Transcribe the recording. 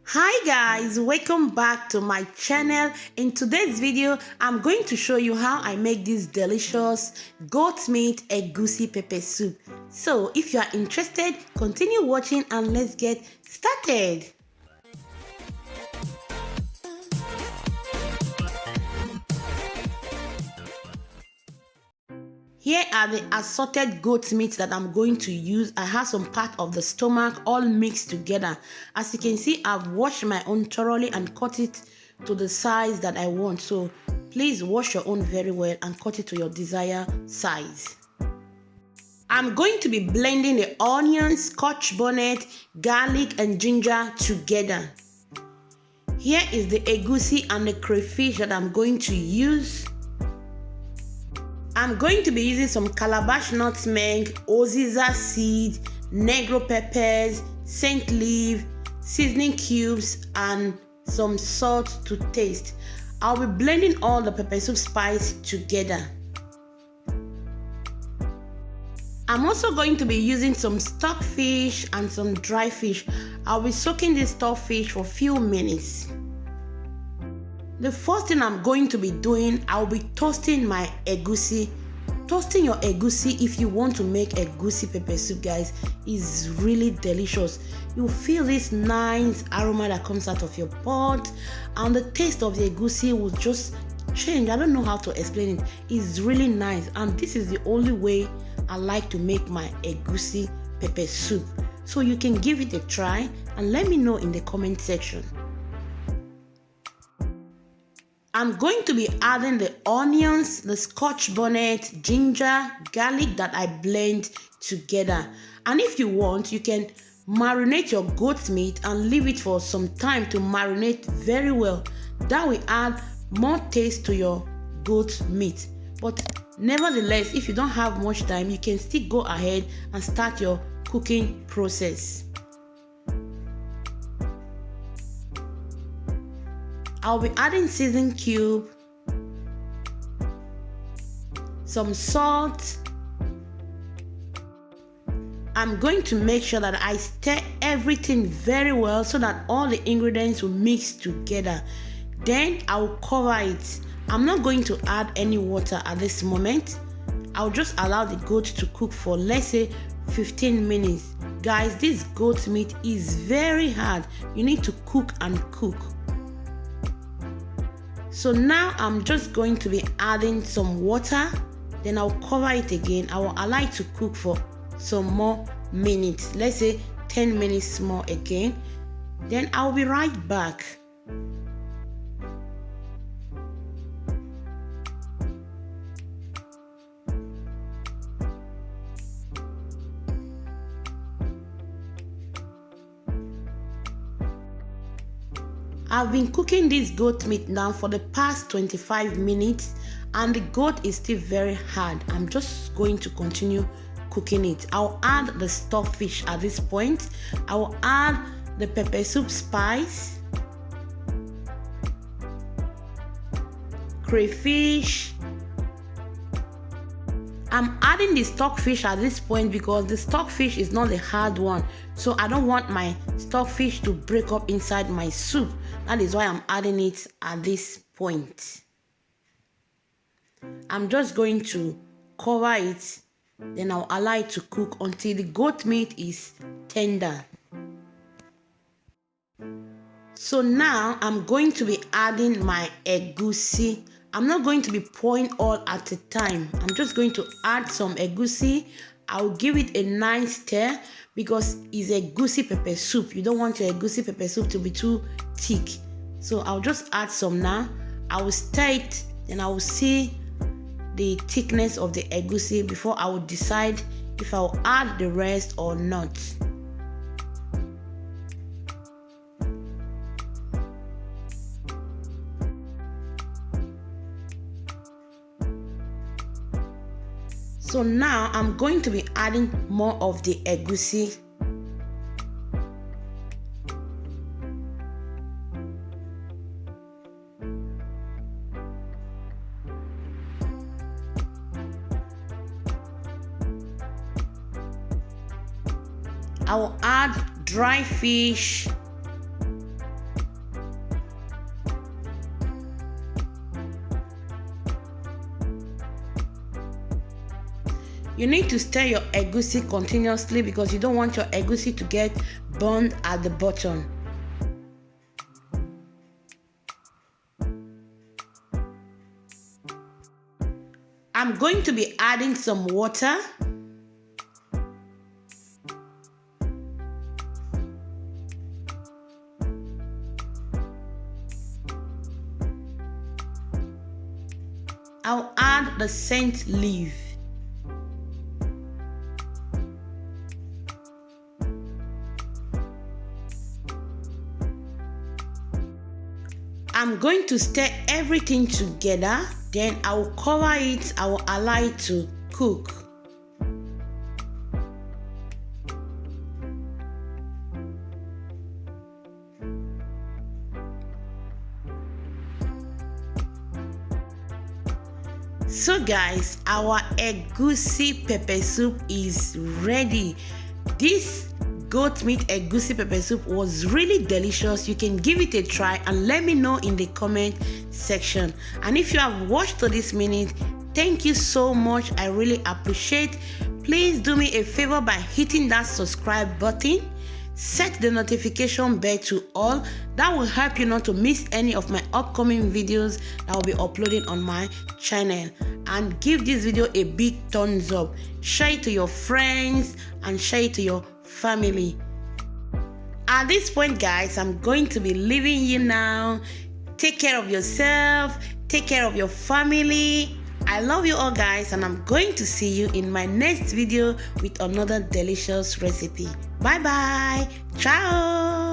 Hi guys, welcome back to my channel. In today's video I'm going to show you how I make this delicious goat meat egusi pepper soup. So if you are interested, continue watching and let's get started. Here are the assorted goat meat that I'm going to use. I have some part of the stomach all mixed together. As you can see, I've washed my own thoroughly and cut it to the size that I want. So please wash your own very well and cut it to your desired size. I'm going to be blending the onions, scotch bonnet, garlic and ginger together. Here is the egusi and the crayfish that I'm going to use. I'm going to be using some calabash nutmeg, oziza seed, negro peppers, scent leaf, seasoning cubes, and some salt to taste. I'll be blending all the pepper soup spice together. I'm also going to be using some stockfish and some dry fish. I'll be soaking this stockfish for a few minutes. The first thing I'm going to be doing, I'll be toasting my egusi. Toasting your egusi if you want to make egusi pepper soup, guys, is really delicious. You feel this nice aroma that comes out of your pot, and the taste of the egusi will just change. I don't know how to explain it. It's really nice, and this is the only way I like to make my egusi pepper soup. So you can give it a try and let me know in the comment section. I'm going to be adding the onions, the scotch bonnet, ginger, garlic that I blend together. And if you want, you can marinate your goat meat and leave it for some time to marinate very well. That will add more taste to your goat meat. But nevertheless, if you don't have much time, you can still go ahead and start your cooking process. I'll be adding seasoning cube, some salt. I'm going to make sure that I stir everything very well so that all the ingredients will mix together. Then I'll cover it. I'm not going to add any water at this moment. I'll just allow the goat to cook for, let's say, 15 minutes. Guys, this goat meat is very hard. You need to cook and cook. So now I'm just going to be adding some water, then I'll cover it again. I will allow it to cook for some more minutes, let's say 10 minutes more again. Then I'll be right back. I've been cooking this goat meat now for the past 25 minutes and the goat is still very hard. I'm just going to continue cooking it. I'll add the stockfish at this point. I will add the pepper soup spice, crayfish. I'm adding the stockfish at this point because the stockfish is not the hard one. So I don't want my stockfish to break up inside my soup. That is why I'm adding it at this point. I'm just going to cover it. Then I'll allow it to cook until the goat meat is tender. So now I'm going to be adding my egusi. I'm not going to be pouring all at a time. I'm just going to add some egusi. I'll give it a nice stir because it's egusi pepper soup. You don't want your egusi pepper soup to be too thick. So I'll just add some now. I will stir it, then I will see the thickness of the egusi before I will decide if I'll add the rest or not. So now I'm going to be adding more of the egusi. I will add dry fish, You need to stir your egusi continuously because you don't want your egusi to get burned at the bottom. I'm going to be adding some water. I'll add the scent leaf. I'm going to stir everything together, then I will cover it, I will allow it to cook. So guys, our egusi pepper soup is ready. This goat meat egusi pepper soup was really delicious. You can give it a try and let me know in the comment section. And if you have watched to this minute, thank you so much. I really appreciate. Please do me a favor by hitting that subscribe button. Set the notification bell to all. That will help you not to miss any of my upcoming videos that will be uploading on my channel. And give this video a big thumbs up. Share it to your friends and share it to your family. At this point, guys, I'm going to be leaving you now. Take care of yourself. Take care of your family. I love you all, guys, and I'm going to see you in my next video with another delicious recipe. Bye bye. Ciao.